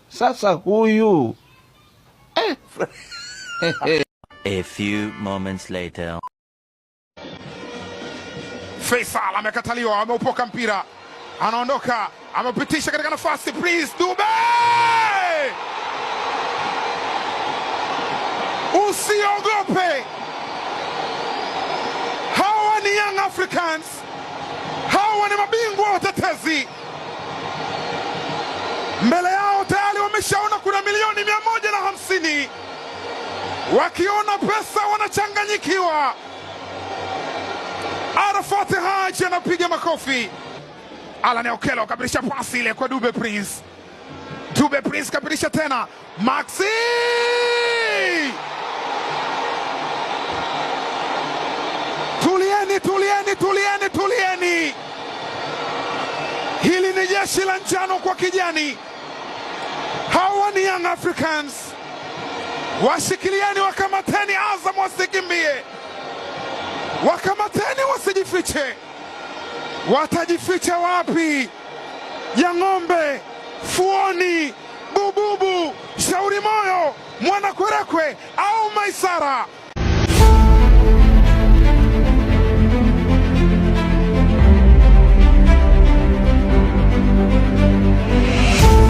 Sasa huyu A few moments later. Faisal amekataliwa, ameupoka mpira, anaondoka, amepitisha katika nafasi, Prince Dube! Usiogope, hawa ni Young Africans, hawa ni mabingwa watetezi. Mbele yao tayari wameshaona kuna milioni 150. Wakiona pesa wanachanganyikiwa. Arafat Haji anapiga makofi. Alan Okello kapitisha pasi ile kwa Dube Prince. Dube Prince kapitisha tena. Maxi! Tulieni. Hili ni jeshi la njano kwa kijani. Hawa ni Young Africans. Washikilieni, wakamateni Azam wasikimbie. Wakamateni wasijifiche. Watajificha wapi? Yang'ombe, Fuoni, Bububu, Shauri Moyo, Mwanakwerekwe au Maisara?